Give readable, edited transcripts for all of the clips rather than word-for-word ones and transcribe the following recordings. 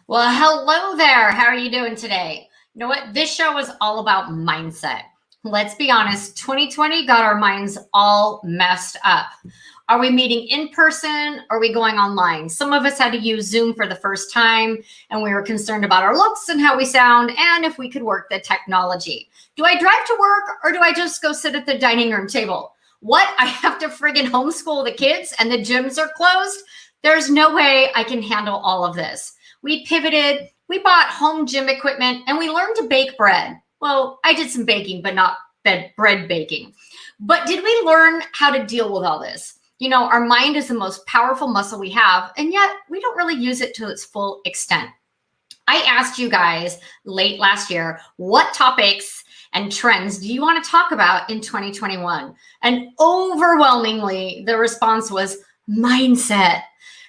Well, hello there. How are you doing today? You know what? This show is all about mindset. Let's be honest, 2020 got our minds all messed up. Are we meeting in person? Or are we going online? Some of us had to use Zoom for the first time, and we were concerned about our looks and how we sound and if we could work the technology. Do I drive to work or do I just go sit at the dining room table? What? I have to friggin' homeschool the kids and the gyms are closed? There's no way I can handle all of this. We pivoted, we bought home gym equipment, and we learned to bake bread. Well, I did some baking, but not bread baking. But did we learn how to deal with all this? You know, our mind is the most powerful muscle we have, and yet we don't really use it to its full extent. I asked you guys late last year, what topics and trends do you want to talk about in 2021? And overwhelmingly, the response was mindset.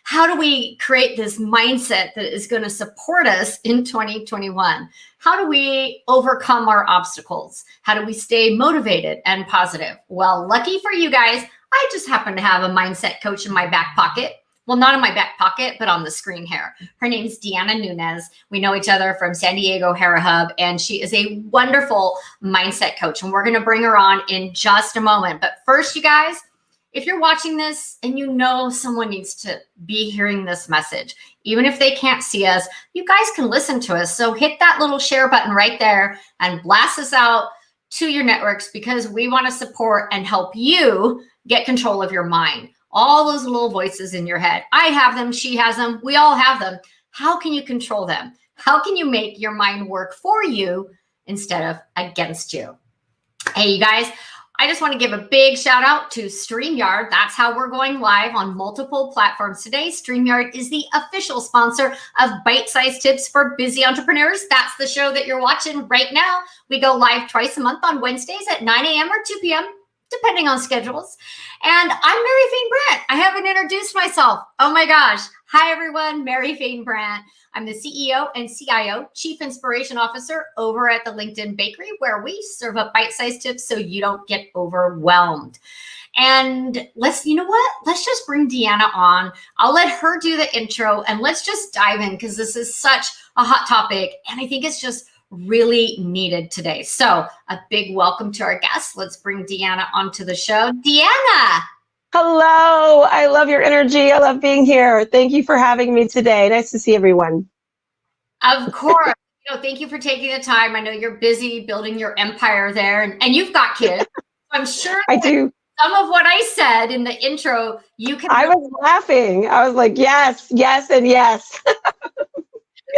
How do we create this mindset that is going to support us in 2021? How do we overcome our obstacles? How do we stay motivated and positive? Well, lucky for you guys, I just happen to have a mindset coach in my back pocket. Well, not in my back pocket, but on the screen here. Her name's Deanna Nunez. We know each other from San Diego Hera Hub, and she is a wonderful mindset coach, and we're going to bring her on in just a moment. But first, you guys, if you're watching this and you know someone needs to be hearing this message, even if they can't see us, you guys can listen to us. So hit that little share button right there and blast us out to your networks, because we want to support and help you get control of your mind. All those little voices in your head. I have them, she has them, we all have them. How can you control them? How can you make your mind work for you instead of against you? Hey, you guys, I just want to give a big shout out to StreamYard. That's how we're going live on multiple platforms today. StreamYard is the official sponsor of Bite-Sized Tips for Busy Entrepreneurs. That's the show that you're watching right now. We go live twice a month on Wednesdays at 9 a.m. or 2 p.m., depending on schedules. And I'm Mary Fane Brandt. I haven't introduced myself. Oh my gosh. Hi, everyone. Mary Fane Brandt. I'm the CEO and CIO, Chief Inspiration Officer over at the LinkedIn Bakery, where we serve up bite-sized tips so you don't get overwhelmed. And you know what? Let's just bring Deanna on. I'll let her do the intro and let's just dive in, because this is such a hot topic. And I think it's just really needed today. So a big welcome to our guests. Let's bring Deanna onto the show. Deanna. Hello. I love your energy. I love being here. Thank you for having me today. Nice to see everyone. Of course. Thank you for taking the time. I know you're busy building your empire there, and you've got kids. I'm sure I do. Some of what I said in the intro, you can. I was laughing. I was like, yes, yes, and yes.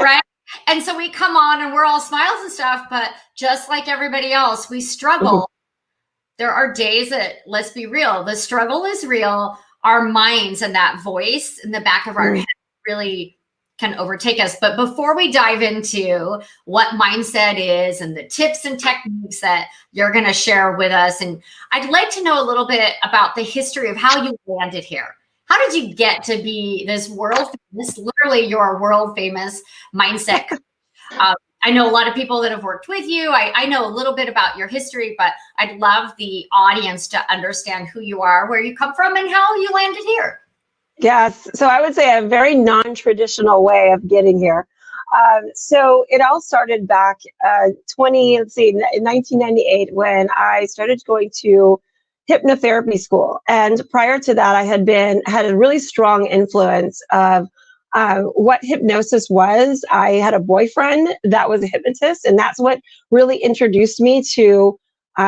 Right. And so we come on and we're all smiles and stuff, but just like everybody else, we struggle. Mm-hmm. There are days that, let's be real, the struggle is real. Our minds and that voice in the back of our head really can overtake us. But before we dive into what mindset is and the tips and techniques that you're going to share with us, and I'd like to know a little bit about the history of how you landed here. How did you get to be this world famous, literally you're a world famous mindset coach? I know a lot of people that have worked with you. I know a little bit about your history, but I'd love the audience to understand who you are, where you come from, and how you landed here. Yes. So I would say a very non-traditional way of getting here. So it all started back in 1998 when I started going to hypnotherapy school. And prior to that, I had a really strong influence of what hypnosis was. I had a boyfriend that was a hypnotist, and that's what really introduced me to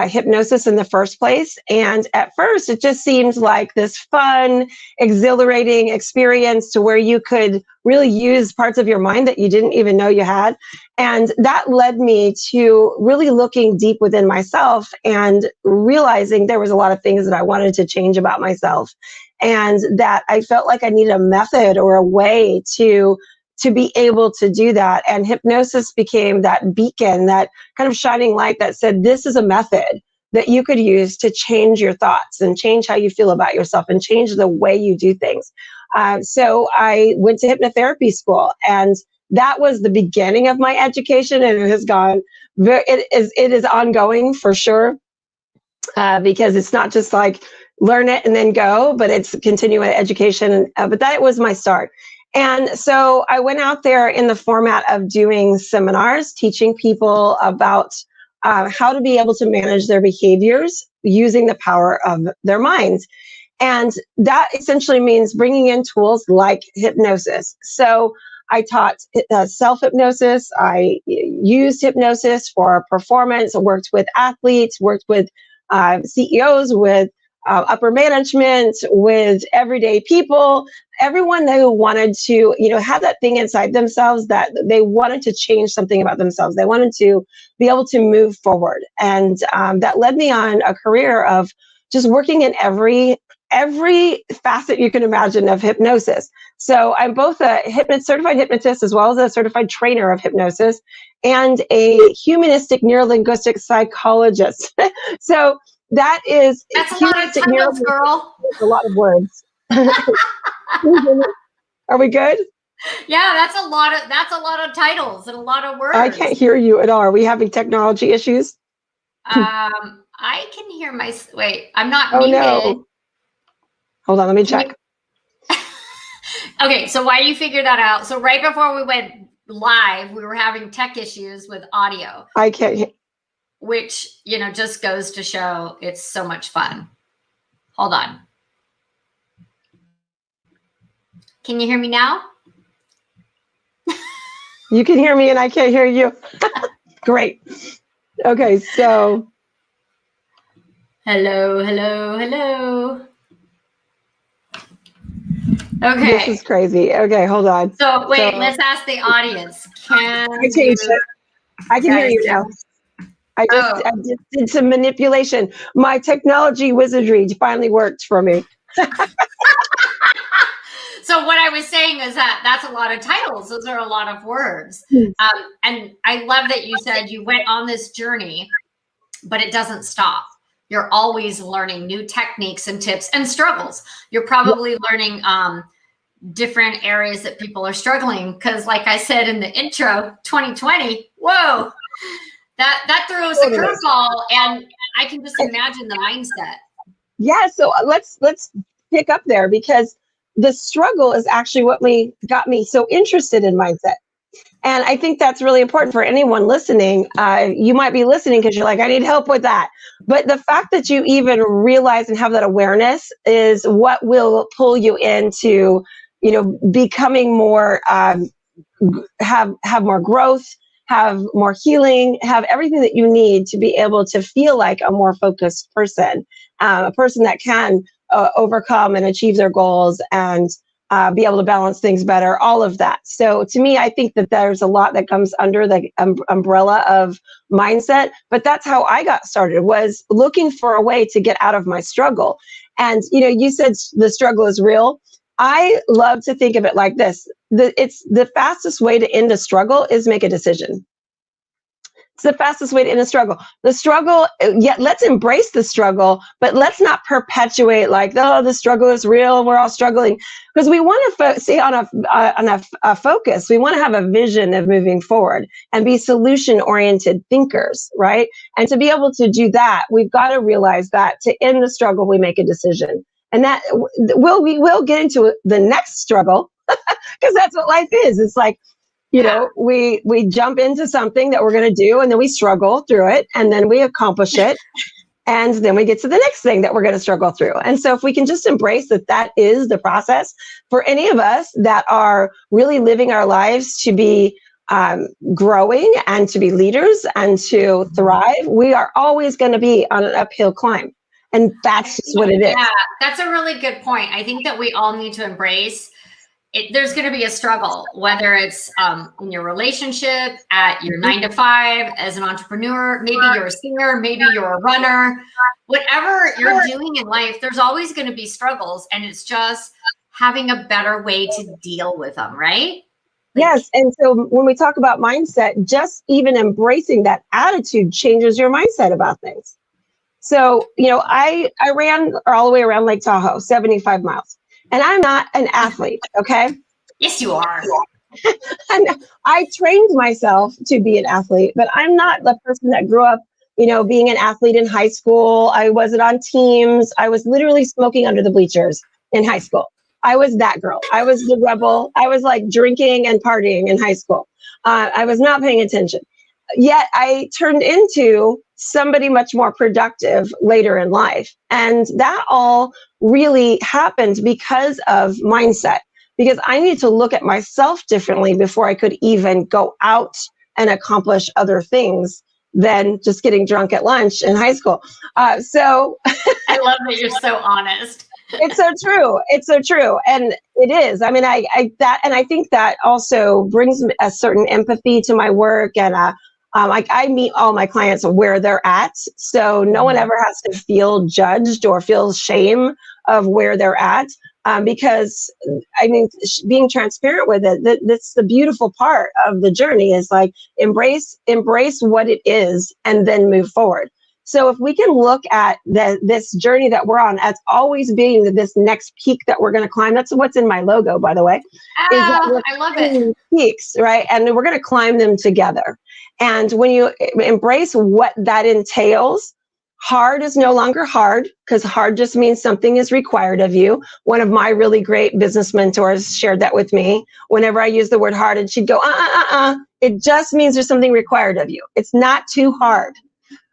hypnosis in the first place. And at first, it just seemed like this fun, exhilarating experience to where you could really use parts of your mind that you didn't even know you had. And that led me to really looking deep within myself and realizing there was a lot of things that I wanted to change about myself, and that I felt like I needed a method or a way to be able to do that. And hypnosis became that beacon, that kind of shining light that said, this is a method that you could use to change your thoughts and change how you feel about yourself and change the way you do things. So I went to hypnotherapy school, and that was the beginning of my education, and it has gone, it is ongoing for sure, because it's not just like learn it and then go, but it's continuing education. But that was my start. And so I went out there in the format of doing seminars, teaching people about how to be able to manage their behaviors using the power of their minds. And that essentially means bringing in tools like hypnosis. So I taught self-hypnosis. I used hypnosis for performance. I worked with athletes, worked with CEOs, with upper management, with everyday people, everyone who wanted to, have that thing inside themselves that they wanted to change something about themselves. They wanted to be able to move forward. And that led me on a career of just working in every facet you can imagine of hypnosis. So I'm both a certified hypnotist as well as a certified trainer of hypnosis and a humanistic neurolinguistic psychologist. So that's a lot of titles, girl. A lot of words. Are we good? Yeah, that's a lot of titles and a lot of words. I can't hear you at all. Are we having technology issues? I can hear wait, I'm not muted. No. Hold on, let me check. Okay, so why do you figure that out? So right before we went live, we were having tech issues with audio. I can't hear. Which, just goes to show it's so much fun. Hold on. Can you hear me now? You can hear me and I can't hear you. Great. Okay, so. Hello. Okay. This is crazy. Okay, hold on. So wait, let's ask the audience. I can hear you now. I just did some manipulation. My technology wizardry finally worked for me. So what I was saying is that's a lot of titles. Those are a lot of words. And I love that you said you went on this journey, but it doesn't stop. You're always learning new techniques and tips and struggles. You're probably learning different areas that people are struggling. Because like I said in the intro, 2020, whoa, that threw us a curveball. And I can just imagine the mindset. Yeah, so let's pick up there, because the struggle is actually what got me so interested in mindset. And I think that's really important for anyone listening. You might be listening because you're like, I need help with that. But the fact that you even realize and have that awareness is what will pull you into, becoming more, have more growth, have more healing, have everything that you need to be able to feel like a more focused person, a person that can overcome and achieve their goals and be able to balance things better, all of that. So to me, I think that there's a lot that comes under the umbrella of mindset, but that's how I got started, was looking for a way to get out of my struggle. And, you said the struggle is real. I love to think of it like this. It's the fastest way to end a struggle is make a decision. It's the fastest way to end a struggle. The struggle, yet let's embrace the struggle, but let's not perpetuate like, oh, the struggle is real and we're all struggling. Because we want to stay on a focus. We want to have a vision of moving forward and be solution-oriented thinkers, right? And to be able to do that, we've got to realize that to end the struggle, we make a decision. And that we will get into the next struggle, because that's what life is. It's like, we jump into something that we're going to do, and then we struggle through it, and then we accomplish it, and then we get to the next thing that we're going to struggle through. And so if we can just embrace that is the process for any of us that are really living our lives to be growing and to be leaders and to thrive, we are always going to be on an uphill climb. And that's just what it is. Yeah, that's a really good point. I think that we all need to embrace it. There's going to be a struggle, whether it's in your relationship, at your 9 to 5, as an entrepreneur, maybe you're a singer, maybe you're a runner, whatever you're doing in life, there's always going to be struggles. And it's just having a better way to deal with them, right? Yes. And so when we talk about mindset, just even embracing that attitude changes your mindset about things. So, I ran all the way around Lake Tahoe, 75 miles. And I'm not an athlete, okay? Yes, you are. And I trained myself to be an athlete, but I'm not the person that grew up, being an athlete in high school. I wasn't on teams. I was literally smoking under the bleachers in high school. I was that girl. I was the rebel. I was like drinking and partying in high school. I was not paying attention. Yet I turned into somebody much more productive later in life. And that all really happened because of mindset, because I need to look at myself differently before I could even go out and accomplish other things than just getting drunk at lunch in high school. So I love that you're so honest. It's so true. It's so true. And it is. I mean, I think that also brings a certain empathy to my work. And I meet all my clients where they're at. So no one ever has to feel judged or feel shame of where they're at. Because I mean, being transparent with it, that's the beautiful part of the journey, is like embrace what it is and then move forward. So if we can look at this journey that we're on as always being this next peak that we're going to climb, that's what's in my logo, by the way. I love it. Peaks, right? And we're going to climb them together. And when you embrace what that entails, hard is no longer hard, because hard just means something is required of you. One of my really great business mentors shared that with me. Whenever I use the word hard, and she'd go, it just means there's something required of you. It's not too hard.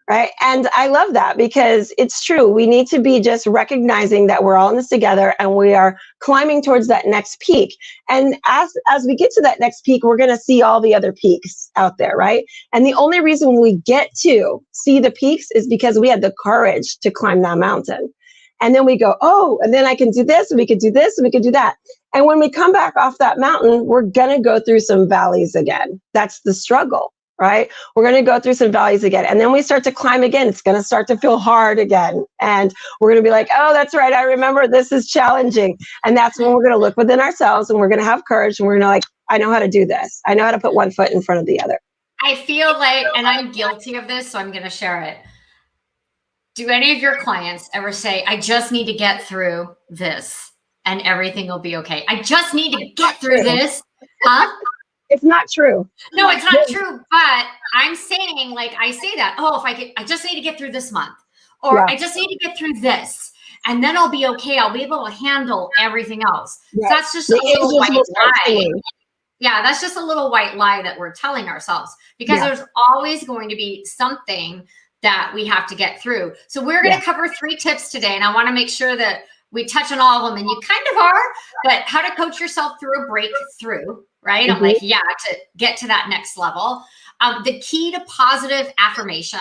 Right. And I love that, because it's true. We need to be just recognizing that we're all in this together and we are climbing towards that next peak. And as we get to that next peak, we're going to see all the other peaks out there. Right. And the only reason we get to see the peaks is because we had the courage to climb that mountain. And then we go, oh, and then I can do this, and we can do this, and we can do that. And when we come back off that mountain, we're going to go through some valleys again. That's the struggle. Right? We're going to go through some valleys again. And then we start to climb again. It's going to start to feel hard again. And we're going to be like, oh, that's right. I remember this is challenging. And that's when we're going to look within ourselves and we're going to have courage. And we're going to like, I know how to do this. I know how to put one foot in front of the other. I feel like, and I'm guilty of this, so I'm going to share it. Do any of your clients ever say, I just need to get through this and everything will be okay? I just need to get through this. Huh? It's not true. No, it's not true. But I'm saying, like, I say that, oh, I just need to get through this month, or I just need to get through this, and then I'll be okay. I'll be able to handle everything else. So that's just a little white lie. Yeah, that's just a little white lie that we're telling ourselves, because there's always going to be something that we have to get through. So we're going to cover 3 tips today, and I want to make sure that we touch on all of them, and you kind of are, but how to coach yourself through a breakthrough. Right? I'm like, to get to that next level. The key to positive affirmation.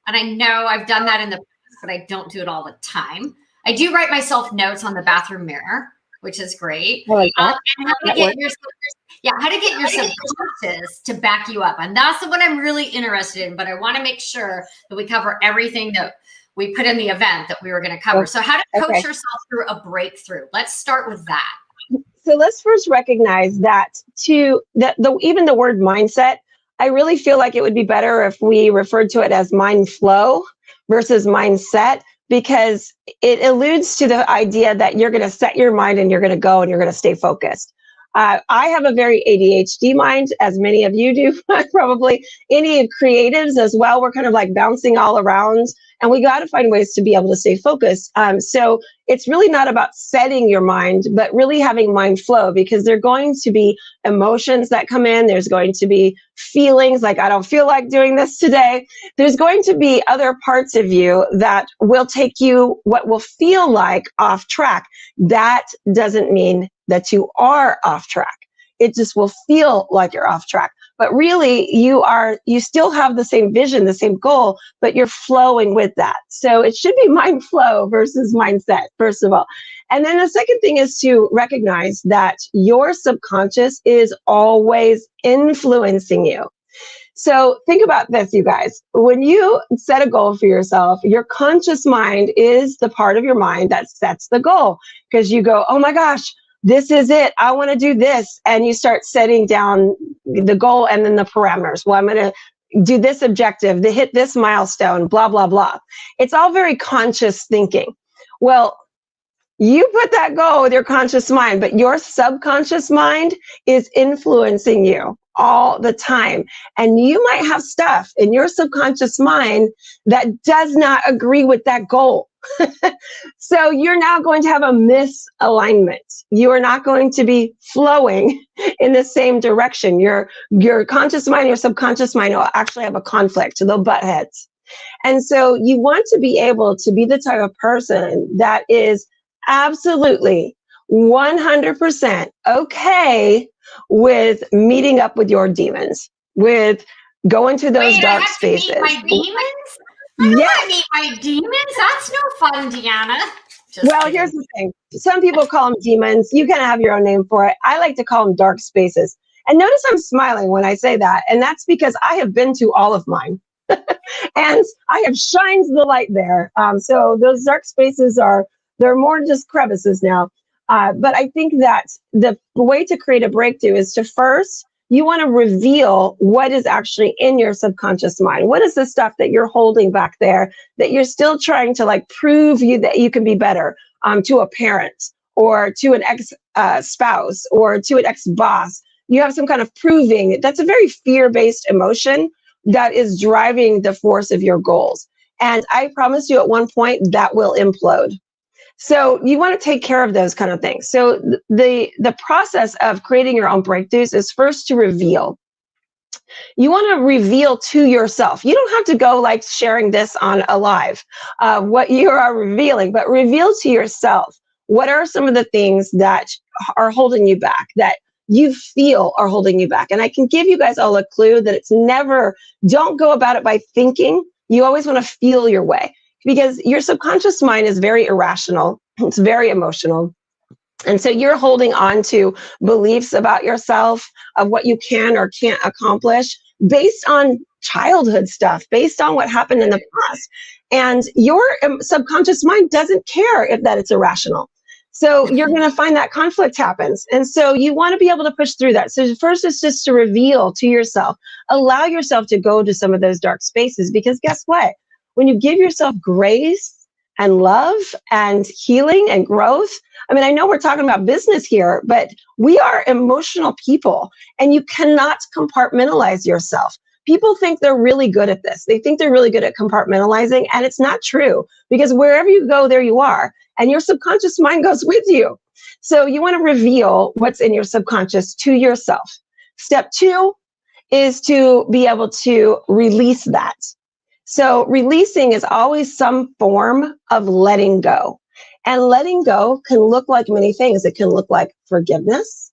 And I know I've done that in the past, but I don't do it all the time. I do write myself notes on the bathroom mirror, which is great. And how to get your subconscious to back you up. And that's what I'm really interested in, but I want to make sure that we cover everything that we put in the event that we were going to cover. So how to coach yourself through a breakthrough. Let's start with that. So let's first recognize that even the word mindset, I really feel like it would be better if we referred to it as mind flow versus mindset, because it alludes to the idea that you're going to set your mind and you're going to go and you're going to stay focused. I have a very ADHD mind, as many of you do, probably any creatives as well. We're kind of like bouncing all around, and we got to find ways to be able to stay focused. So it's really not about setting your mind, but really having mind flow, because there are going to be emotions that come in. There's going to be feelings like, I don't feel like doing this today. There's going to be other parts of you that will take you what will feel like off track. That doesn't mean that you are off track. It just will feel like you're off track. But really, you still have the same vision, the same goal, but you're flowing with that. So it should be mind flow versus mindset, first of all. And then the second thing is to recognize that your subconscious is always influencing you. So think about this, you guys. When you set a goal for yourself, your conscious mind is the part of your mind that sets the goal, because you go, oh my gosh, this is it. I want to do this. And you start setting down the goal and then the parameters. Well, I'm going to do this objective, to hit this milestone, blah, blah, blah. It's all very conscious thinking. Well, you put that goal with your conscious mind, but your subconscious mind is influencing you all the time. And you might have stuff in your subconscious mind that does not agree with that goal. So you're now going to have a misalignment. You are not going to be flowing in the same direction. Your conscious mind and your subconscious mind will actually have a conflict. They'll butt heads. And so you want to be able to be the type of person that is absolutely 100% okay with meeting up with your demons, with going to those dark spaces. To meet my demons? I don't want to meet my demons. That's no fun, Deanna. Well, here's the thing. Some people call them demons. You can have your own name for it. I like to call them dark spaces. And notice I'm smiling when I say that. And that's because I have been to all of mine. And I have shined the light there. So those dark spaces they're more just crevices now. But I think that the way to create a breakthrough is to first, you want to reveal what is actually in your subconscious mind. What is the stuff that you're holding back there that you're still trying to like prove that you can be better to a parent or to an ex-spouse or to an ex-boss? You have some kind of proving. That's a very fear-based emotion that is driving the force of your goals. And I promise you at one point that will implode. So you want to take care of those kind of things. So the process of creating your own breakthroughs is first to reveal. You want to reveal to yourself. You don't have to go like sharing this on a live, what you are revealing, but reveal to yourself. What are some of the things that are holding you back, that you feel are holding you back? And I can give you guys all a clue that it's never, don't go about it by thinking. You always want to feel your way, because your subconscious mind is very irrational. It's very emotional. And so you're holding on to beliefs about yourself, of what you can or can't accomplish based on childhood stuff, based on what happened in the past. And your subconscious mind doesn't care if that it's irrational. So you're going to find that conflict happens. And so you want to be able to push through that. So first, it's just to reveal to yourself, allow yourself to go to some of those dark spaces, because guess what? When you give yourself grace and love and healing and growth, I mean, I know we're talking about business here, but we are emotional people, and you cannot compartmentalize yourself. People think they're really good at this. They think they're really good at compartmentalizing, and it's not true, because wherever you go, there you are, and your subconscious mind goes with you. So you want to reveal what's in your subconscious to yourself. Step 2 is to be able to release that. So releasing is always some form of letting go. And letting go can look like many things. It can look like forgiveness.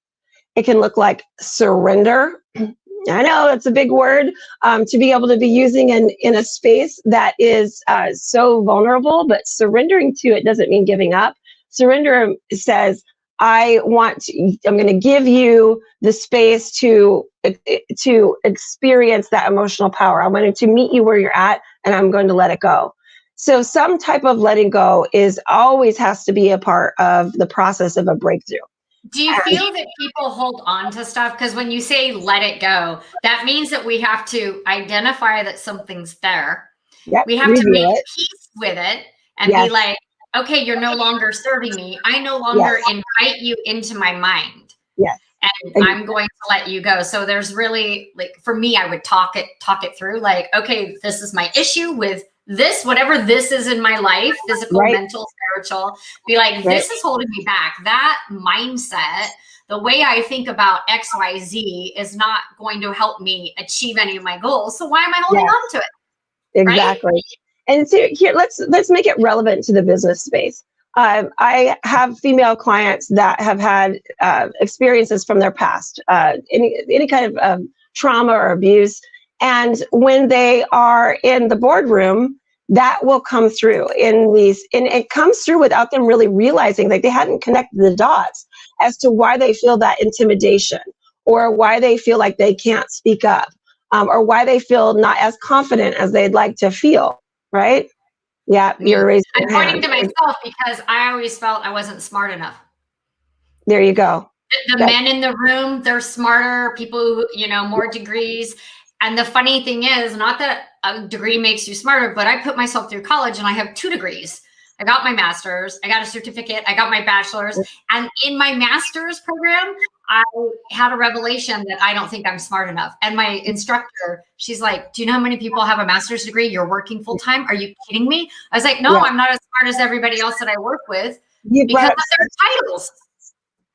It can look like surrender. I know it's a big word to be able to be using in a space that is so vulnerable, but surrendering to it doesn't mean giving up. Surrender says, I'm going to give you the space to experience that emotional power. I'm going to meet you where you're at, and I'm going to let it go. So some type of letting go always has to be a part of the process of a breakthrough. Do you feel that people hold on to stuff? Because when you say let it go, that means that we have to identify that something's there. Yep, we have to make peace with it and be like, okay, you're no longer serving me. I no longer invite you into my mind. Yes. And I'm going to let you go. So there's really, like, for me, I would talk it through, like, okay, this is my issue with this, whatever this is in my life, physical, mental, spiritual, be like, this is holding me back. That mindset, the way I think about XYZ is not going to help me achieve any of my goals. So why am I holding on to it? Exactly. Right? And so here, let's make it relevant to the business space. I have female clients that have had experiences from their past, any kind of trauma or abuse. And when they are in the boardroom, that will come through and it comes through without them really realizing, like, they hadn't connected the dots as to why they feel that intimidation, or why they feel like they can't speak up, or why they feel not as confident as they'd like to feel, right? Yeah, you're raising your hand. I'm pointing to myself because I always felt I wasn't smart enough. There you go. The men in the room, they're smarter, people who, more degrees. And the funny thing is, not that a degree makes you smarter, but I put myself through college and I have 2 degrees. I got my master's, I got a certificate, I got my bachelor's. And in my master's program, I had a revelation that I don't think I'm smart enough. And my instructor, she's like, do you know how many people have a master's degree? You're working full time. Are you kidding me? I was like, no, Yeah. I'm not as smart as everybody else that I work with You because brought of up their titles.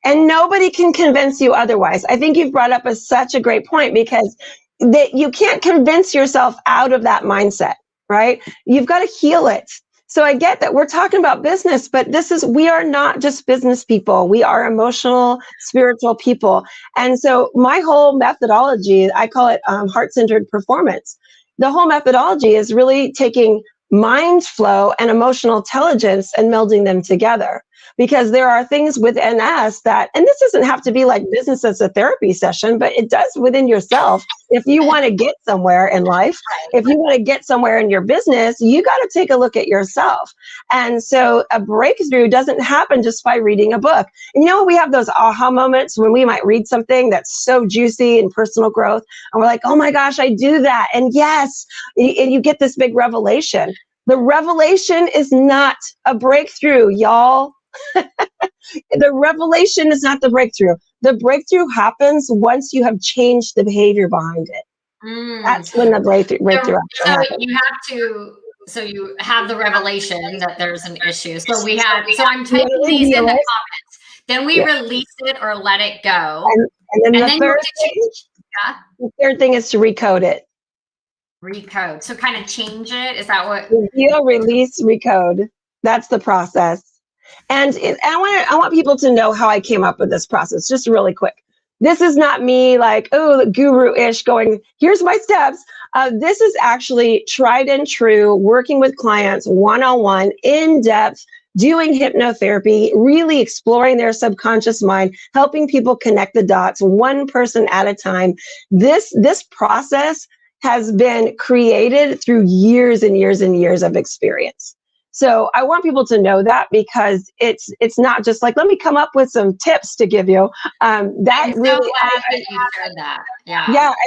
And nobody can convince you otherwise. I think you've brought up such a great point, because you can't convince yourself out of that mindset, right? You've got to heal it. So I get that we're talking about business, but we are not just business people. We are emotional, spiritual people. And so my whole methodology, I call it heart-centered performance. The whole methodology is really taking mind flow and emotional intelligence and melding them together. Because there are things within us that, and this doesn't have to be like business as a therapy session, but it does within yourself. If you want to get somewhere in life, if you want to get somewhere in your business, you got to take a look at yourself. And so a breakthrough doesn't happen just by reading a book. And we have those aha moments when we might read something that's so juicy in personal growth, and we're like, oh my gosh, I do that. And yes, and you get this big revelation. The revelation is not a breakthrough, y'all. The revelation is not the breakthrough. The breakthrough happens once you have changed the behavior behind it. That's when the breakthrough happens. So you have the revelation that there's an issue. So I'm typing these in the comments. Then we release it or let it go. And then the third thing is to recode it. Recode. So kind of change it. Is that what? Reveal, release, recode. That's the process. And I want people to know how I came up with this process, just really quick. This is not me like, oh, guru-ish going, here's my steps. This is actually tried and true, working with clients one-on-one, in depth, doing hypnotherapy, really exploring their subconscious mind, helping people connect the dots one person at a time. This process has been created through years and years and years of experience. So I want people to know that, because it's not just like, let me come up with some tips to give you. I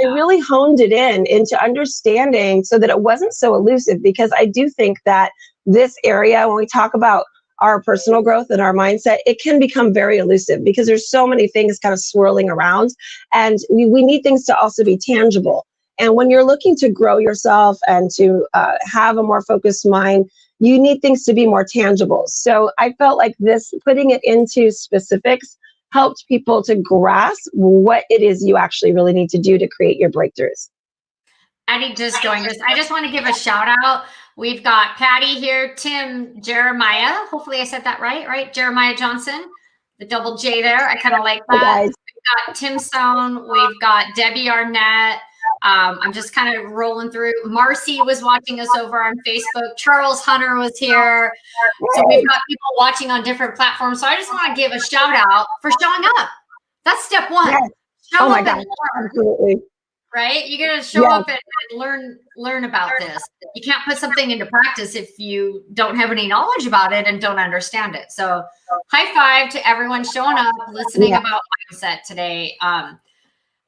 really honed it into understanding so that it wasn't so elusive, because I do think that this area, when we talk about our personal growth and our mindset, it can become very elusive because there's so many things kind of swirling around, and we need things to also be tangible. And when you're looking to grow yourself and to have a more focused mind, you need things to be more tangible. So I felt like putting it into specifics helped people to grasp what it is you actually really need to do to create your breakthroughs. Patty just joined us. I just want to give a shout out. We've got Patty here, Tim Jeremiah. Hopefully I said that right? Jeremiah Johnson, the double J there. I kind of like that. We've got Tim Stone. We've got Debbie Arnett. I'm just kind of rolling through. Marcy was watching us over on Facebook. Charles Hunter was here. So we've got people watching on different platforms. So I just want to give a shout out for showing up. That's step one. Yes. Show up God. and learn. Absolutely. Right? You're going to show up and learn about this. You can't put something into practice if you don't have any knowledge about it and don't understand it. So high five to everyone showing up, listening about mindset today.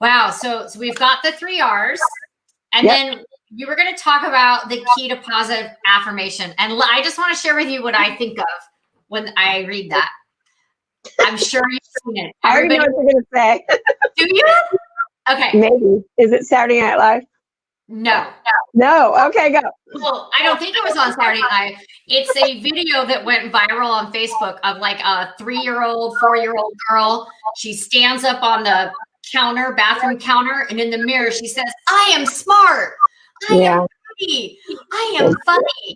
Wow. So we've got the 3 R's, and then you were going to talk about the key to positive affirmation. And I just want to share with you what I think of when I read that. I'm sure you've seen it. I already know what you're going to say. Do you? Okay. Maybe. Is it Saturday Night Live? No. Okay, go. Well, I don't think it was on Saturday Night. It's a video that went viral on Facebook of like a 3-year-old, 4-year-old girl. She stands up on the bathroom counter, and in the mirror she says, I am smart, I am pretty, I am funny.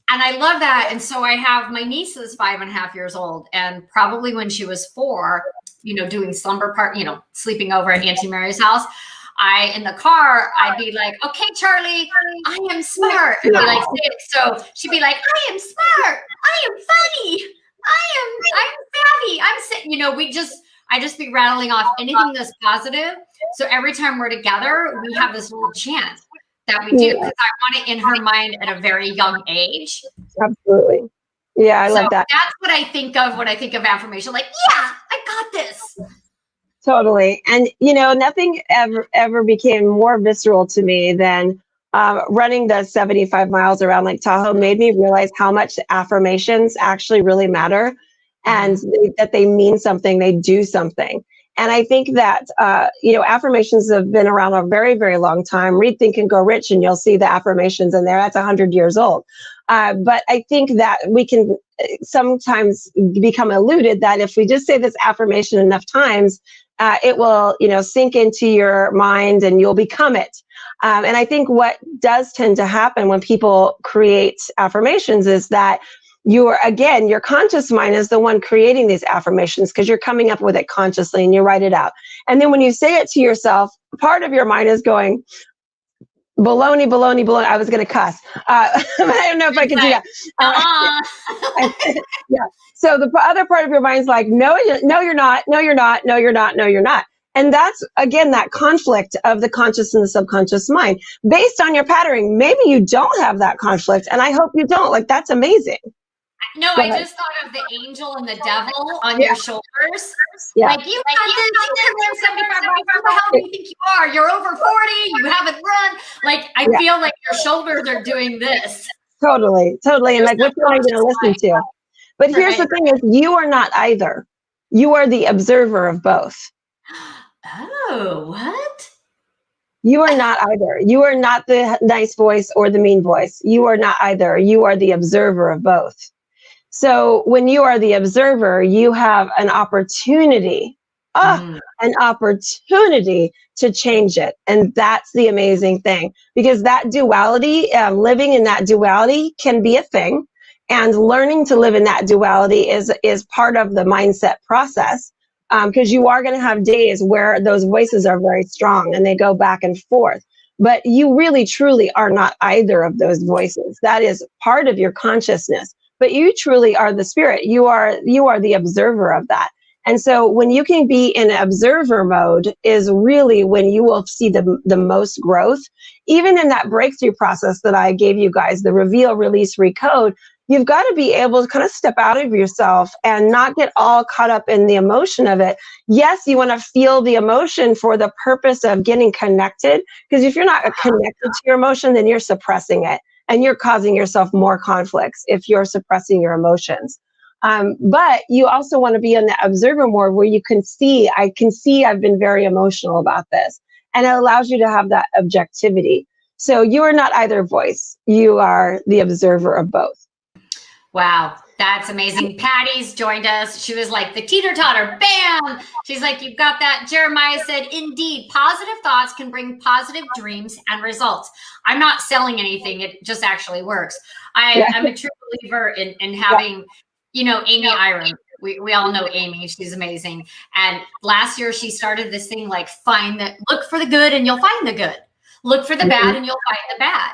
And I love that. And so I have my niece is 5.5 years old, and probably when she was 4, doing slumber part, sleeping over at Auntie Mary's house, in the car, I'd be like, okay, Charlie, I am smart. And be like, so she'd be like, I am smart, I am funny, I'm savvy, I just be rattling off anything that's positive. So every time we're together, we have this little chant that we do, because I want it in her mind at a very young age. Absolutely. Yeah, I love that. That's what I think of when I think of affirmation. Like, yeah, I got this. Totally. And, nothing ever became more visceral to me than running the 75 miles around Lake Tahoe made me realize how much affirmations actually really matter, and that they mean something, they do something. And I think that, affirmations have been around a very, very long time. Read Think and Grow Rich, and you'll see the affirmations in there. That's 100 years old. But I think that we can sometimes become eluded that if we just say this affirmation enough times, it will, sink into your mind and you'll become it. And I think what does tend to happen when people create affirmations is that your conscious mind is the one creating these affirmations because you're coming up with it consciously and you write it out. And then when you say it to yourself, part of your mind is going, baloney, baloney, baloney. I was going to cuss. I don't know if I can do that. Yeah. So the other part of your mind's like, no, you're not. No, you're not. No, you're not. No, you're not. And that's, again, that conflict of the conscious and the subconscious mind. Based on your patterning, maybe you don't have that conflict, and I hope you don't. Like, that's amazing. No, I just thought of the angel and the devil on your shoulders. Yeah. Like, you got this, you can run 75 miles. Who the hell do you think you are? You're over 40, you haven't run. Like, I feel like your shoulders are doing this. Totally. And like, which one are you going to listen to? But here's the thing is, you are not either. You are the observer of both. Oh, what? You are not either. You are not the nice voice or the mean voice. You are not either. You are the observer of both. So when you are the observer, you have an opportunity, an opportunity to change it. And that's the amazing thing, because that duality, living in that duality can be a thing. And learning to live in that duality is part of the mindset process. Because you are going to have days where those voices are very strong and they go back and forth. But you really, truly are not either of those voices. That is part of your consciousness. But you truly are the spirit. You are the observer of that. And so when you can be in observer mode is really when you will see the most growth. Even in that breakthrough process that I gave you guys, the reveal, release, recode, you've got to be able to kind of step out of yourself and not get all caught up in the emotion of it. Yes, you want to feel the emotion for the purpose of getting connected, because if you're not connected to your emotion, then you're suppressing it and you're causing yourself more conflicts if you're suppressing your emotions. But you also want to be in the observer mode where you can see, I've been very emotional about this. And it allows you to have that objectivity. So you are not either voice. You are the observer of both. Wow, that's amazing. Patty's joined us. She was like, the teeter-totter, bam! She's like, you've got that. Jeremiah said, indeed, positive thoughts can bring positive dreams and results. I'm not selling anything. It just actually works. I'm a true believer in having, Amy Iron. We all know Amy. She's amazing. And last year she started this thing like, look for the good and you'll find the good. Look for the bad and you'll find the bad.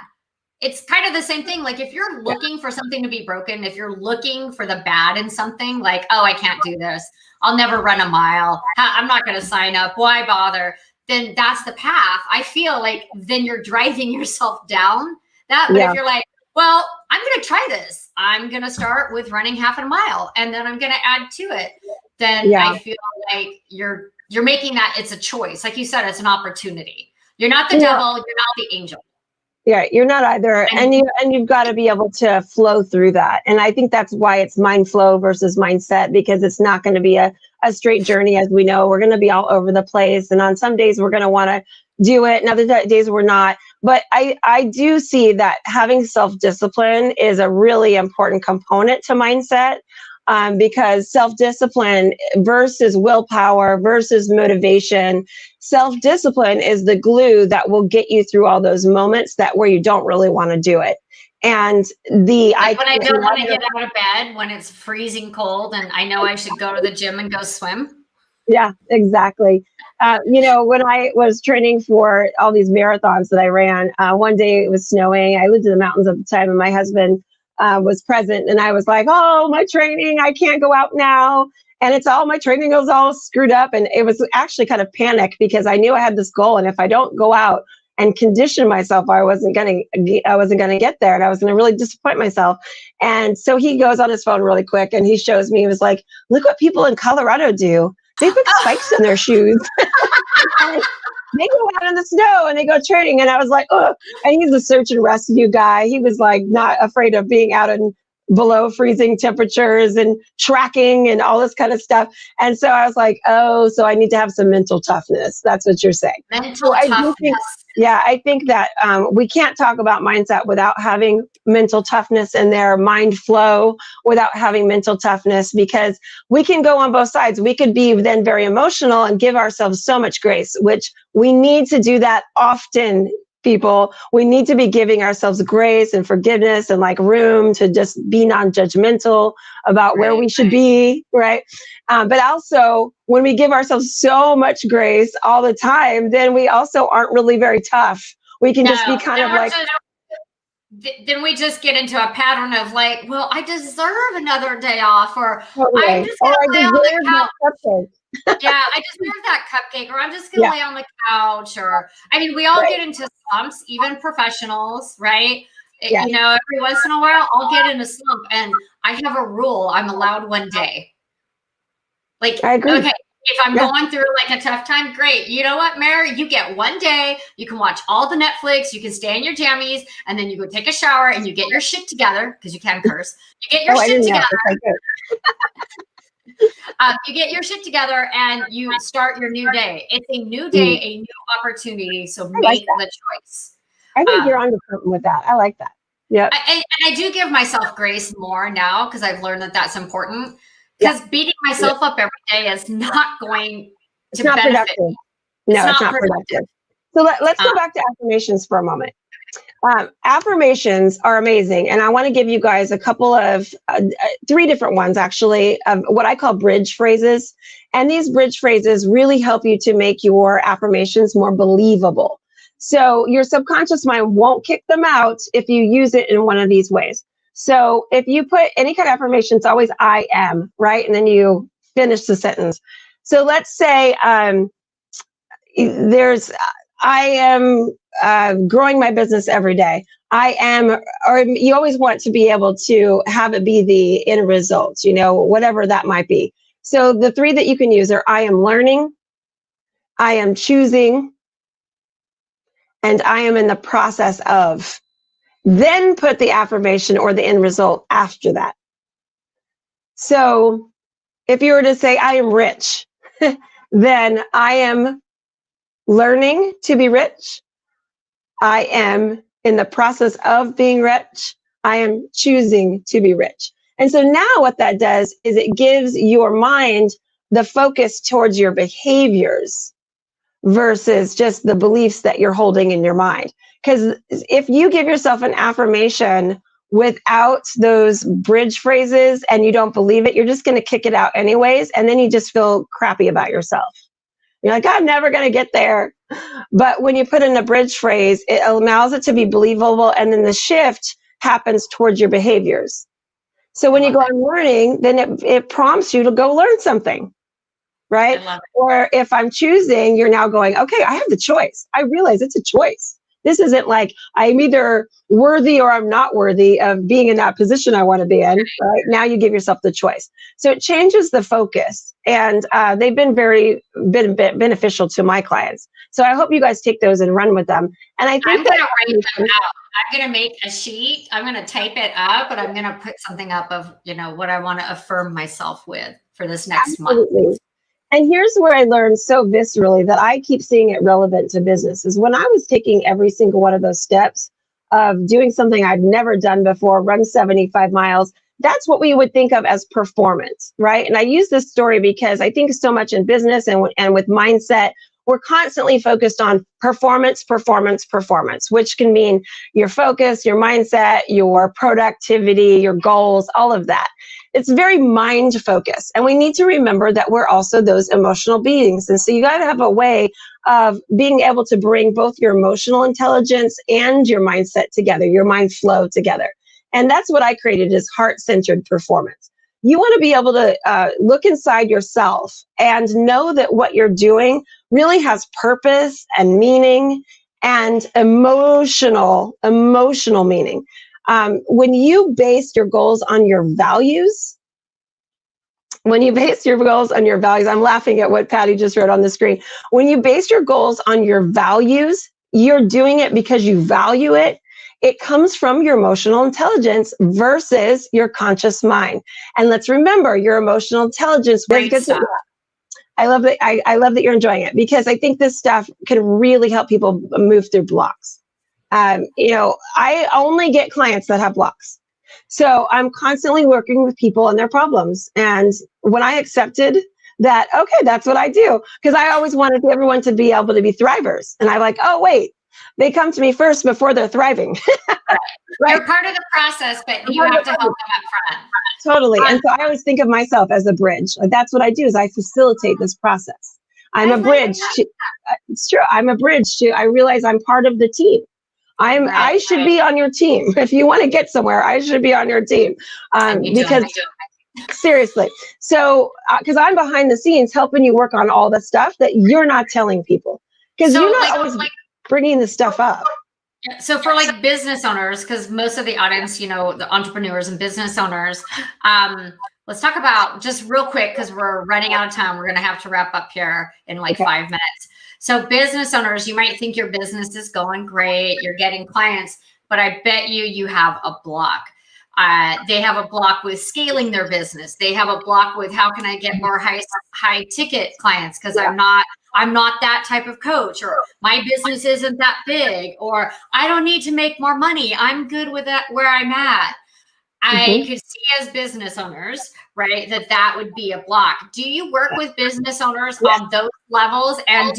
It's kind of the same thing. Like if you're looking for something to be broken, if you're looking for the bad in something, like, oh, I can't do this. I'll never run a mile. I'm not going to sign up. Why bother? Then that's the path. I feel like then you're driving yourself down that. But if you're like, well, I'm going to try this. I'm going to start with running half a mile and then I'm going to add to it. Then I feel like you're making that it's a choice. Like you said, it's an opportunity. You're not the devil. You're not the angel. Yeah, you're not either. And you've got to be able to flow through that. And I think that's why it's mind flow versus mindset, because it's not going to be a straight journey. As we know, we're going to be all over the place. And on some days we're going to want to do it, and other days we're not. But I do see that having self-discipline is a really important component to mindset. Because self-discipline versus willpower versus motivation, self-discipline is the glue that will get you through all those moments where you don't really want to do it. And when I don't want to get out of bed when it's freezing cold and I know I should go to the gym and go swim. Yeah, exactly. When I was training for all these marathons that I ran, one day it was snowing. I lived in the mountains at the time, and my husband was present, and I was like, oh, my training, I can't go out now. And my training was all screwed up. And it was actually kind of panic because I knew I had this goal. And if I don't go out and condition myself, I wasn't going to get there. And I was going to really disappoint myself. And so he goes on his phone really quick and he shows me, he was like, look what people in Colorado do. They put spikes in their shoes. They go out in the snow and they go training. And I was like, oh, and he's a search and rescue guy. He was like not afraid of being out in below freezing temperatures and tracking and all this kind of stuff. And so I was like, oh, so I need to have some mental toughness. That's what you're saying. Mental So I do toughness. think, yeah, I think that we can't talk about mindset without having mental toughness in there, mind flow without having mental toughness, because we can go on both sides. We could be then very emotional and give ourselves so much grace, which we need to do that often. People, we need to be giving ourselves grace and forgiveness and like room to just be non-judgmental about where we should be, right? But also, when we give ourselves so much grace all the time, then we also aren't really very tough. We can just be kind of like, then we just get into a pattern of like, well, I deserve another day off, or totally. I'm just gonna lay on the couch. Cupcake. Yeah, I deserve that cupcake, or I'm just gonna lay on the couch, or I mean, we all get into slumps, even professionals, right? Yes. You know, every once in a while, I'll get in a slump, and I have a rule: I'm allowed one day. Like, I agree. Okay, if I'm going through like a tough time, great. You know what, Mary? You get one day. You can watch all the Netflix. You can stay in your jammies, and then you go take a shower, and you get your shit together, because you can curse. You get your shit together. You get your shit together and you start your new day. It's a new day, a new opportunity. So make the choice. I think you're onto something with that. I like that. Yeah. And I do give myself grace more now, because I've learned that that's important. Because beating myself up every day is not going to benefit. Productive. No, it's not productive. So let's go back to affirmations for a moment. Affirmations are amazing. And I want to give you guys a couple of 3 different ones, actually, of what I call bridge phrases. And these bridge phrases really help you to make your affirmations more believable. So your subconscious mind won't kick them out if you use it in one of these ways. So if you put any kind of affirmation, it's always I am, right? And then you finish the sentence. So let's say I am growing my business every day. I am, or you always want to be able to have it be the end result, you know, whatever that might be. So the 3 that you can use are I am learning, I am choosing, and I am in the process of. Then put the affirmation or the end result after that. So if you were to say I am rich, then I am learning to be rich. I am in the process of being rich. I am choosing to be rich. And so now what that does is it gives your mind the focus towards your behaviors versus just the beliefs that you're holding in your mind. Because if you give yourself an affirmation without those bridge phrases and you don't believe it, you're just going to kick it out anyways. And then you just feel crappy about yourself. You're like, I'm never going to get there. But when you put in a bridge phrase, it allows it to be believable. And then the shift happens towards your behaviors. So when you go on learning, then it prompts you to go learn something. Right? Or if I'm choosing, you're now going, okay, I have the choice. I realize it's a choice. This isn't like I'm either worthy or I'm not worthy of being in that position I want to be in. Right? Now you give yourself the choice. So it changes the focus. And they've been very beneficial to my clients. So I hope you guys take those and run with them. And I think I'm going to write them out. I'm going to make a sheet. I'm going to type it up, but I'm going to put something up of, you know, what I want to affirm myself with for this next month. And here's where I learned so viscerally that I keep seeing it relevant to business is when I was taking every single one of those steps of doing something I'd never done before, run 75 miles. That's what we would think of as performance, right? And I use this story because I think so much in business and with mindset, we're constantly focused on performance, which can mean your focus, your mindset, your productivity, your goals, all of that. It's very mind focused. And we need to remember that we're also those emotional beings. And so you got to have a way of being able to bring both your emotional intelligence and your mindset together, your mind flow together. And that's what I created is heart-centered performance. You want to be able to look inside yourself and know that what you're doing really has purpose and meaning and emotional meaning. When you base your goals on your values, I'm laughing at what Patty just wrote on the screen. When you base your goals on your values, you're doing it because you value it. It comes from your emotional intelligence versus your conscious mind. And let's remember, your emotional intelligence. Great stuff. I love that. I love that you're enjoying it, because I think this stuff can really help people move through blocks. I only get clients that have blocks. So I'm constantly working with people and their problems. And when I accepted that, okay, that's what I do, because I always wanted everyone to be able to be thrivers. And I'm like, oh, wait, they come to me first before they're thriving. Right. You're part of the process, but you have to help them up front. Totally. And so I always think of myself as a bridge. That's what I do, is I facilitate this process. I'm a bridge. It's true. I'm a bridge to, I realize I'm part of the team. I should be on your team. If you want to get somewhere, I should be on your team. Because seriously. So, because I'm behind the scenes helping you work on all the stuff that you're not telling people, because you're not always bringing the stuff up. So for like business owners, because most of the audience, the entrepreneurs and business owners, let's talk about just real quick, because we're running out of time. We're going to have to wrap up here in 5 minutes. So business owners, you might think your business is going great, you're getting clients, but I bet you have a block. They have a block with scaling their business. They have a block with, how can I get more high ticket clients? Because I'm not that type of coach, or my business isn't that big, or I don't need to make more money. I'm good with that where I'm at. I could see as business owners, right, that would be a block. Do you work with business owners on those levels? And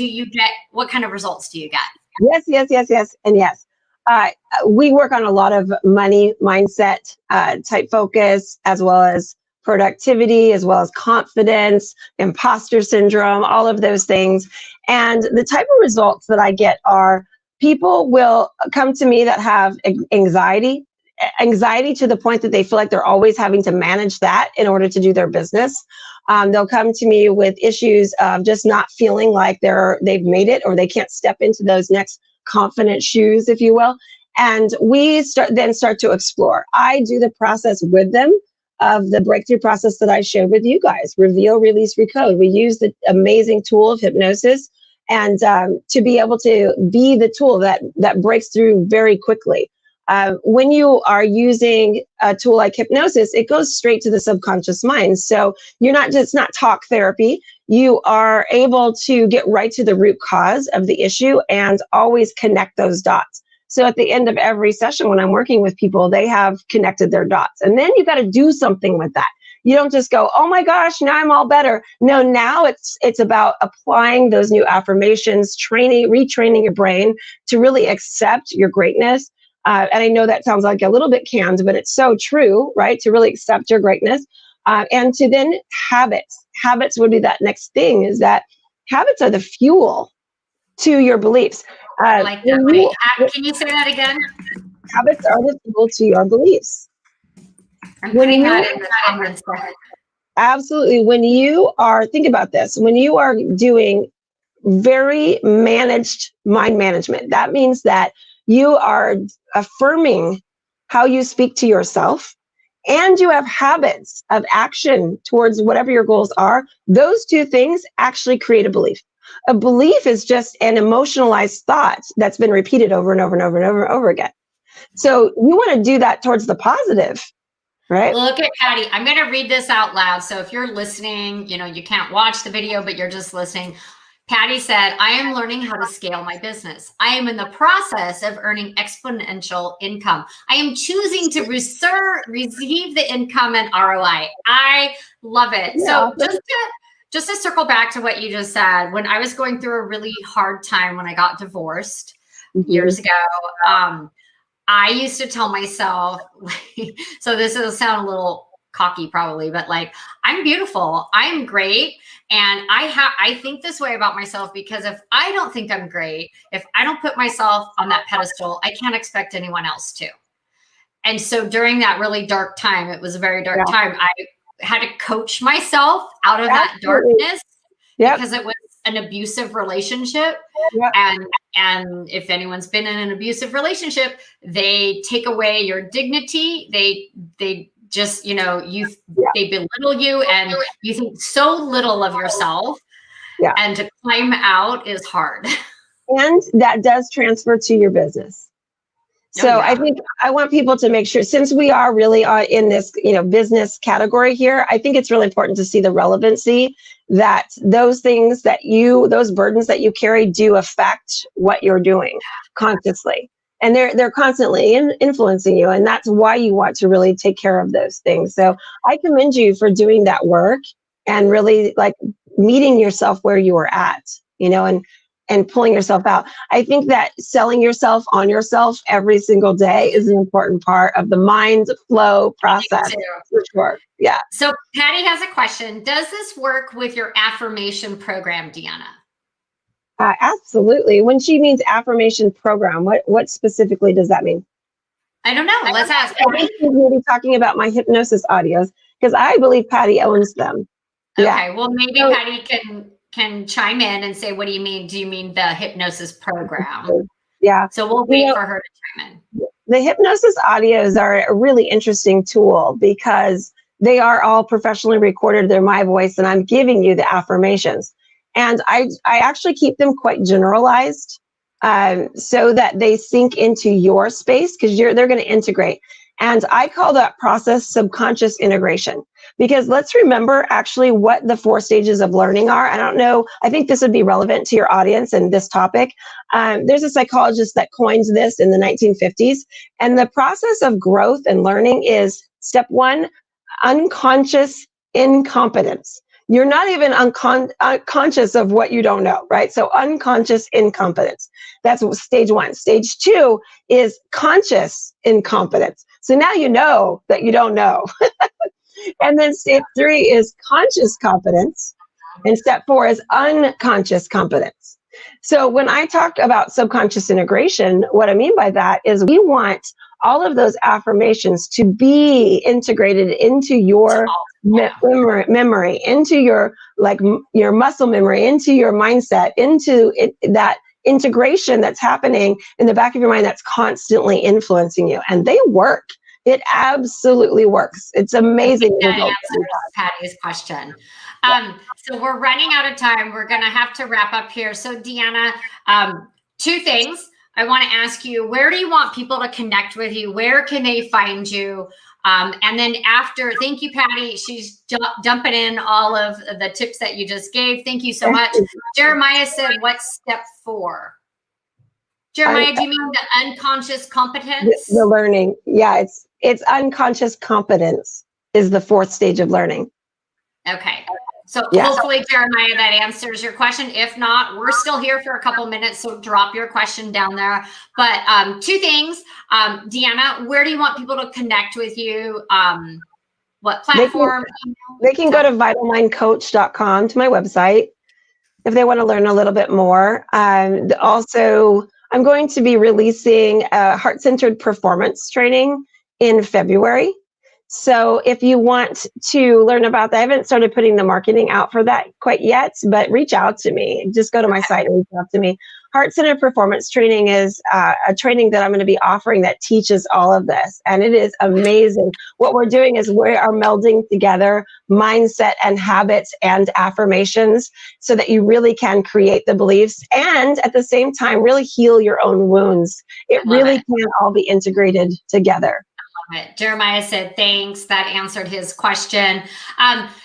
what kind of results do you get? Yes, and yes. We work on a lot of money mindset type focus, as well as productivity, as well as confidence, imposter syndrome, all of those things. And the type of results that I get are, people will come to me that have anxiety to the point that they feel like they're always having to manage that in order to do their business. They'll come to me with issues of just not feeling like they've made it, or they can't step into those next confident shoes, if you will. And we start to explore. I do the process with them of the breakthrough process that I shared with you guys: reveal, release, recode. We use the amazing tool of hypnosis, and to be able to be the tool that breaks through very quickly. When you are using a tool like hypnosis, it goes straight to the subconscious mind. So it's not talk therapy. You are able to get right to the root cause of the issue and always connect those dots. So at the end of every session, when I'm working with people, they have connected their dots. And then you got to do something with that. You don't just go, oh my gosh, now I'm all better. No, now it's about applying those new affirmations, retraining your brain to really accept your greatness. And I know that sounds like a little bit canned, but it's so true, right? To really accept your greatness. And to then habits. Habits would be that next thing, is that habits are the fuel to your beliefs. I like that. Can you say that again? Habits are the fuel to your beliefs. I'm putting that in the comments. Absolutely. Think about this, when you are doing very managed mind management, that means that you are affirming how you speak to yourself, and you have habits of action towards whatever your goals are. Those two things actually create a belief. A belief is just an emotionalized thought that's been repeated over and over and over and over and over again. So you want to do that towards the positive, right? Look at Patty. I'm going to read this out loud. So if you're listening, you can't watch the video, but you're just listening. Patty said, I am learning how to scale my business. I am in the process of earning exponential income. I am choosing to receive the income and ROI. I love it. Yeah. So just to circle back to what you just said, when I was going through a really hard time when I got divorced years ago, I used to tell myself, so this will sound a little cocky probably, but I'm beautiful, I'm great. And I think this way about myself, because if I don't think I'm great, if I don't put myself on that pedestal, I can't expect anyone else to. And so during that really dark time, it was a very dark time, I had to coach myself out of that darkness because it was an abusive relationship. And if anyone's been in an abusive relationship, they take away your dignity. They just, they belittle you, and you think so little of yourself. And to climb out is hard. And that does transfer to your business. So I think I want people to make sure, since we are really in this, business category here, I think it's really important to see the relevancy that those things that those burdens that you carry do affect what you're doing consciously. And they're constantly influencing you. And that's why you want to really take care of those things. So I commend you for doing that work and really like meeting yourself where you are at, and pulling yourself out. I think that selling yourself on yourself every single day is an important part of the mind flow process. For sure. Yeah. So Patty has a question. Does this work with your affirmation program, Deanna? Absolutely. When she means affirmation program, what specifically does that mean? I don't know. Let's ask Patty. I think she's maybe talking about my hypnosis audios, because I believe Patty owns them. Okay. Yeah. Well, maybe Patty can chime in and say, what do you mean? Do you mean the hypnosis program? Yeah. So we'll wait for her to chime in. The hypnosis audios are a really interesting tool because they are all professionally recorded. They're my voice, and I'm giving you the affirmations. And I actually keep them quite generalized so that they sink into your space, because they're going to integrate. And I call that process subconscious integration, because let's remember actually what the 4 stages of learning are. I don't know. I think this would be relevant to your audience and this topic. There's a psychologist that coined this in the 1950s. And the process of growth and learning is step 1, unconscious incompetence. You're not even unconscious of what you don't know, right? So unconscious incompetence. That's stage 1. Stage 2 is conscious incompetence. So now you know that you don't know. And then step 3 is conscious competence. And step 4 is unconscious competence. So when I talk about subconscious integration, what I mean by that is we want all of those affirmations to be integrated into your memory, into your muscle memory, into your mindset, into that integration that's happening in the back of your mind that's constantly influencing you. And they work. It absolutely works. It's amazing. That answers Patty's question. So we're running out of time. We're going to have to wrap up here. So Deanna, 2 things. I want to ask you, where do you want people to connect with you? Where can they find you? And then after, thank you, Patty. She's dumping in all of the tips that you just gave. Thank you so much. Jeremiah said, what's step 4? Jeremiah, do you mean the unconscious competence? The learning. Yeah, it's unconscious competence is the 4th stage of learning. Okay. So hopefully, Jeremiah, that answers your question. If not, we're still here for a couple minutes, so drop your question down there. But 2 things. Deanna, where do you want people to connect with you? What platform? They can go to vitalmindcoach.com, to my website, if they want to learn a little bit more. Also, I'm going to be releasing a heart-centered performance training in February. So if you want to learn about that, I haven't started putting the marketing out for that quite yet, but reach out to me. Just go to my site and reach out to me. Heart-centered performance training is a training that I'm going to be offering that teaches all of this. And it is amazing. What we're doing is we are melding together mindset and habits and affirmations so that you really can create the beliefs and at the same time really heal your own wounds. It really can all be integrated together. Jeremiah said, thanks. That answered his question.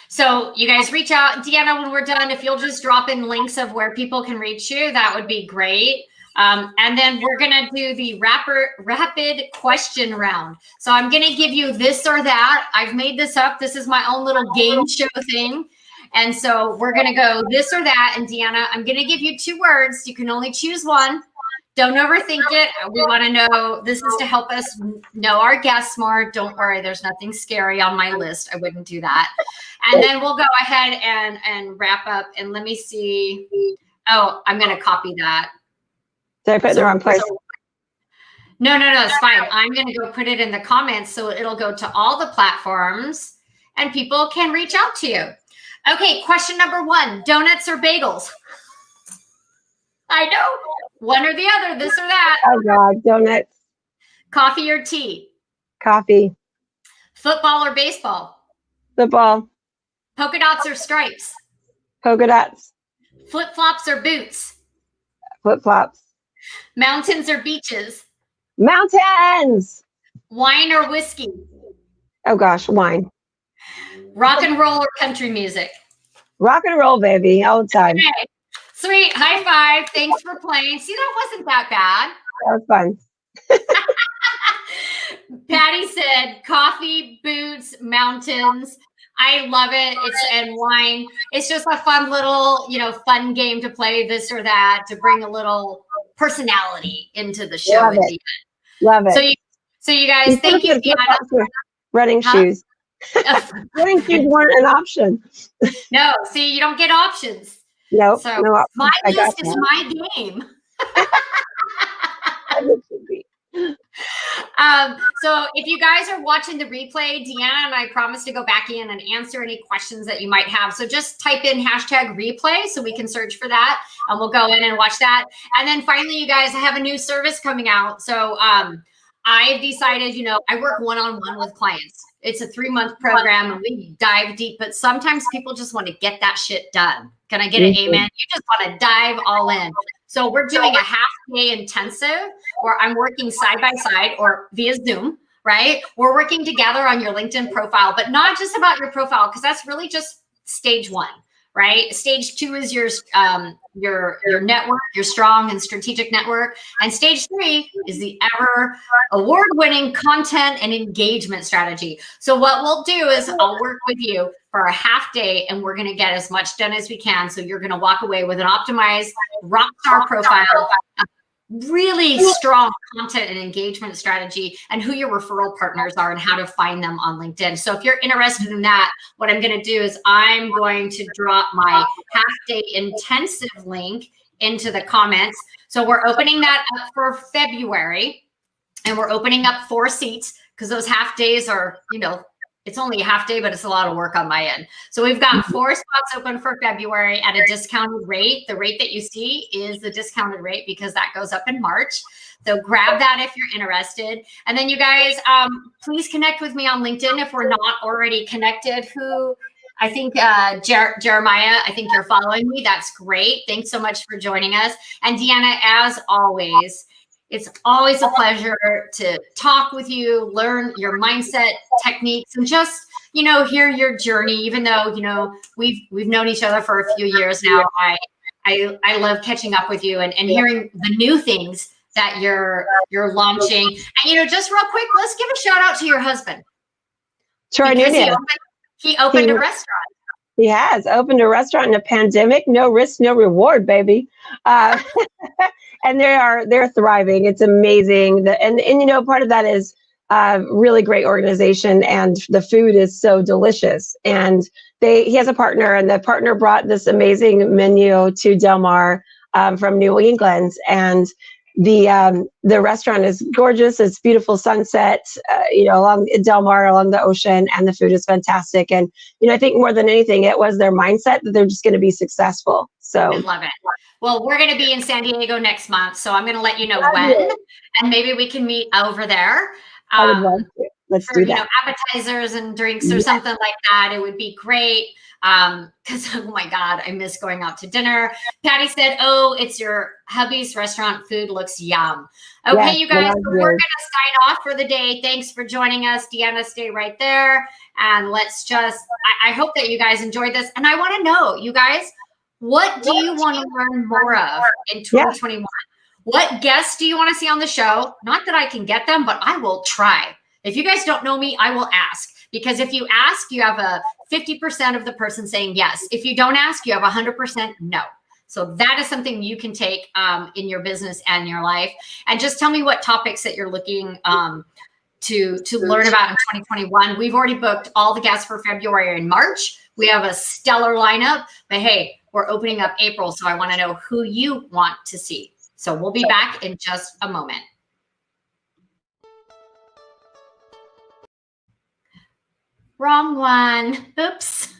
So you guys reach out. Deanna, when we're done, if you'll just drop in links of where people can reach you, that would be great. And then we're going to do the rapid question round. So I'm going to give you this or that. I've made this up. This is my own little game show thing. And so we're going to go this or that. And Deanna, I'm going to give you 2 words. You can only choose one. Don't overthink it. We want to know, this is to help us know our guests more. Don't worry, there's nothing scary on my list. I wouldn't do that. And then we'll go ahead and wrap up. And let me see. Oh, I'm going to copy that. Did I put it in the wrong place? No, it's fine. I'm going to go put it in the comments so it'll go to all the platforms and people can reach out to you. Okay, question number 1, donuts or bagels? I know. One or the other, this or that. Oh God, donuts. Coffee or tea? Coffee. Football or baseball? Football. Polka dots or stripes? Polka dots. Flip-flops or boots? Flip-flops. Mountains or beaches? Mountains. Wine or whiskey? Oh gosh, wine. Rock and roll or country music? Rock and roll, baby, all the time. Okay. Sweet. High five. Thanks for playing. See, that wasn't that bad. That was fun. Patty said coffee, boots, mountains. I love it. And wine. It's just a fun little, fun game to play this or that to bring a little personality into the show. Love it. Love it. So you guys, thank you, Deanna. Running shoes. Running shoes weren't an option. No, see, you don't get options. Nope. So no, my list is my game. So if you guys are watching the replay, Deanna and I promise to go back in and answer any questions that you might have. So just type in #replay so we can search for that, and we'll go in and watch that. And then finally, you guys, I have a new service coming out. So I've decided, I work one-on-one with clients. It's a 3-month program and we dive deep, but sometimes people just want to get that shit done. Can I get an amen? You just want to dive all in. So we're doing a half-day intensive where I'm working side by side or via Zoom, right? We're working together on your LinkedIn profile, but not just about your profile, because that's really just stage 1, right? Stage 2 is your network, your strong and strategic network. And stage 3 is the ever award-winning content and engagement strategy. So what we'll do is I'll work with you for a half day and we're going to get as much done as we can. So you're going to walk away with an optimized rock star profile, really strong content and engagement strategy, and who your referral partners are and how to find them on LinkedIn. So if you're interested in that, what I'm going to do is I'm going to drop my half-day intensive link into the comments. So we're opening that up for February, and we're opening up 4 seats because those half days are, it's only a half day, but it's a lot of work on my end. So we've got 4 spots open for February at a discounted rate. The rate that you see is the discounted rate because that goes up in March. So grab that if you're interested. And then you guys, please connect with me on LinkedIn if we're not already connected. I think Jeremiah, I think you're following me. That's great. Thanks so much for joining us. And Deanna, as always, it's always a pleasure to talk with you, learn your mindset techniques, and just, hear your journey, even though, we've known each other for a few years now. I love catching up with you and hearing the new things that you're launching. And, just real quick, let's give a shout out to your husband. Troy Nunez. He opened a restaurant. He has opened a restaurant in a pandemic. No risk, no reward, baby. And they're thriving. It's amazing. And part of that is really great organization, and the food is so delicious. And he has a partner, and the partner brought this amazing menu to Del Mar from New England, and the restaurant is gorgeous. It's beautiful sunset, along Del Mar, along the ocean, and the food is fantastic. And I think more than anything, it was their mindset that they're just going to be successful. So I love it. Well, we're going to be in San Diego next month, so I'm going to let you know when, and maybe we can meet over there. I would love to. Let's do that. Appetizers and drinks or something like that. It would be great. Because, oh my God, I miss going out to dinner. Patty said, oh, it's your hubby's restaurant. Food looks yum. Okay, yes, you guys, we're going to sign off for the day. Thanks for joining us. Deanna, stay right there. And let's I hope that you guys enjoyed this. And I want to know, you guys, what do you want to learn more of in 2021? Yeah. What guests do you want to see on the show? Not that I can get them, but I will try. If you guys don't know me, I will ask. Because if you ask, you have a 50% of the person saying yes. If you don't ask, you have 100% no. So that is something you can take in your business and your life. And just tell me what topics that you're looking to learn about in 2021. We've already booked all the guests for February and March. We have a stellar lineup. But hey, we're opening up April, so I want to know who you want to see. So we'll be back in just a moment. Wrong one. Oops.